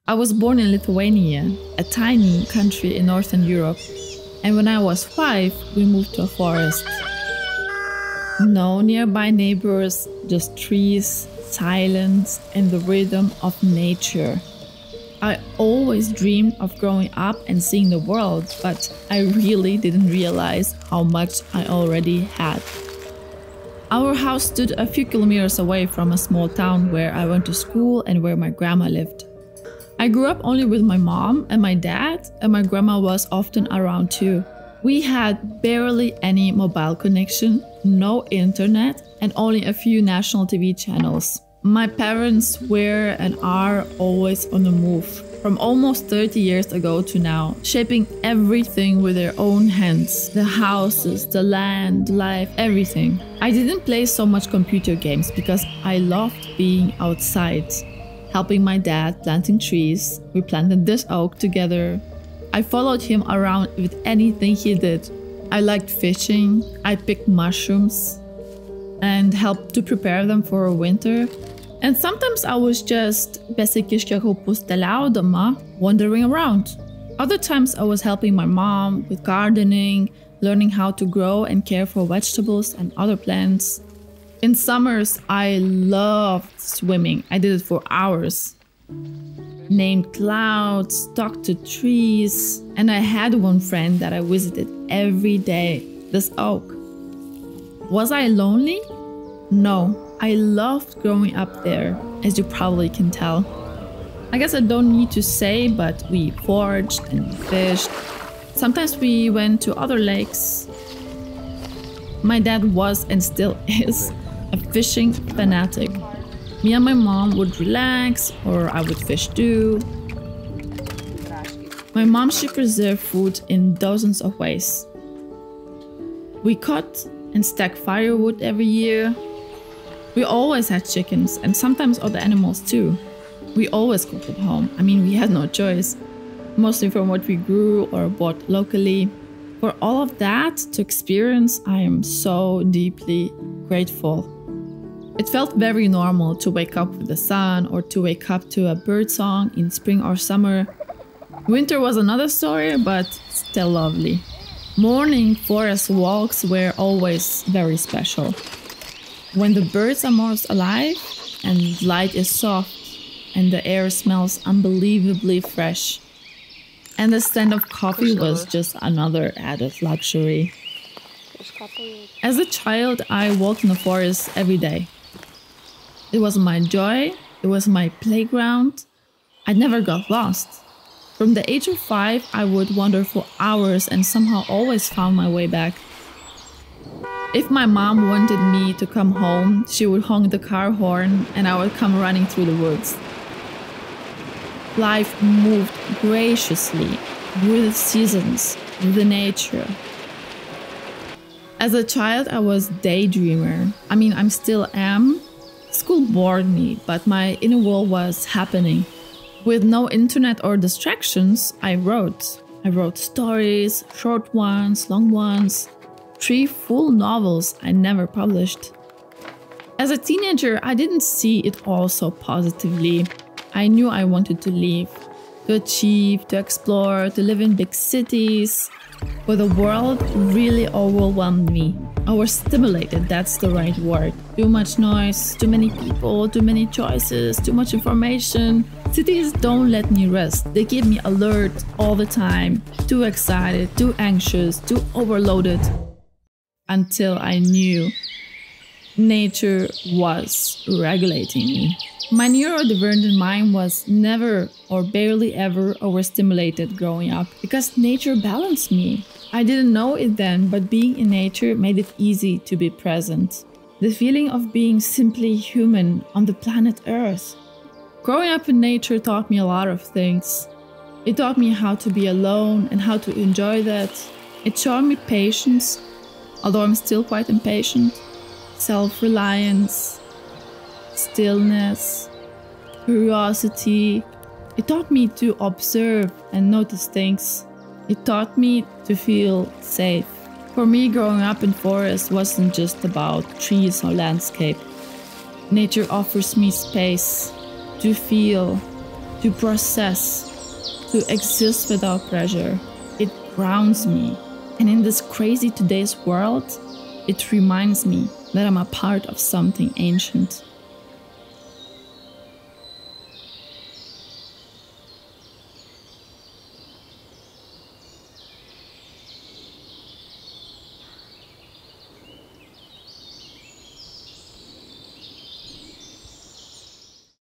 I was born in Lithuania, a tiny country in Northern Europe, and when I was 5, we moved to a forest. No nearby neighbors, just trees, silence, and the rhythm of nature. I always dreamed of growing up and seeing the world, but I really didn't realize how much I already had. Our house stood a few kilometers away from a small town where I went to school and where my grandma lived. I grew up only with my mom and my dad, and my grandma was often around too. We had barely any mobile connection, no internet, and only a few national TV channels. My parents were and are always on the move, from almost 30 years ago to now, shaping everything with their own hands. The houses, the land, life, everything. I didn't play so much computer games because I loved being outside. Helping my dad planting trees. We planted this oak together. I followed him around with anything he did. I liked fishing. I picked mushrooms and helped to prepare them for winter. And sometimes I was just wandering around. Other times I was helping my mom with gardening, learning how to grow and care for vegetables and other plants. In summers, I loved swimming. I did it for hours. Named clouds, talked to trees, and I had one friend that I visited every day, this oak. Was I lonely? No, I loved growing up there, as you probably can tell. I guess I don't need to say, but we foraged and fished. Sometimes we went to other lakes. My dad was and still is a fishing fanatic. Me and my mom would relax, or I would fish too. My mom, she preserved food in dozens of ways. We cut and stacked firewood every year. We always had chickens and sometimes other animals too. We always cooked at home. I mean, we had no choice. Mostly from what we grew or bought locally. For all of that to experience, I am so deeply grateful. It felt very normal to wake up with the sun or to wake up to a bird song in spring or summer. Winter was another story, but still lovely. Morning forest walks were always very special. When the birds are most alive and light is soft and the air smells unbelievably fresh. And the scent of coffee was just another added luxury. As a child, I walked in the forest every day. It was my joy, it was my playground. I never got lost. From the age of 5, I would wander for hours and somehow always found my way back. If my mom wanted me to come home, she would honk the car horn and I would come running through the woods. Life moved graciously with the seasons, with the nature. As a child, I was a daydreamer. I mean, I still am. School bored me, but my inner world was happening. With no internet or distractions, I wrote. I wrote stories, short ones, long ones, 3 full novels I never published. As a teenager, I didn't see it all so positively. I knew I wanted to leave, to achieve, to explore, to live in big cities. But the world really overwhelmed me. Overstimulated, that's the right word. Too much noise, too many people, too many choices, too much information. Cities don't let me rest. They keep me alert all the time. Too excited, too anxious, too overloaded. Until I knew nature was regulating me. My neurodivergent mind was never or barely ever overstimulated growing up because nature balanced me. I didn't know it then, but being in nature made it easy to be present. The feeling of being simply human on the planet Earth. Growing up in nature taught me a lot of things. It taught me how to be alone and how to enjoy that. It showed me patience, although I'm still quite impatient, self-reliance, stillness, curiosity. It taught me to observe and notice things. It taught me to feel safe. For me, growing up in forest wasn't just about trees or landscape. Nature offers me space to feel, to process, to exist without pressure. It grounds me. And in this crazy today's world, it reminds me that I'm a part of something ancient.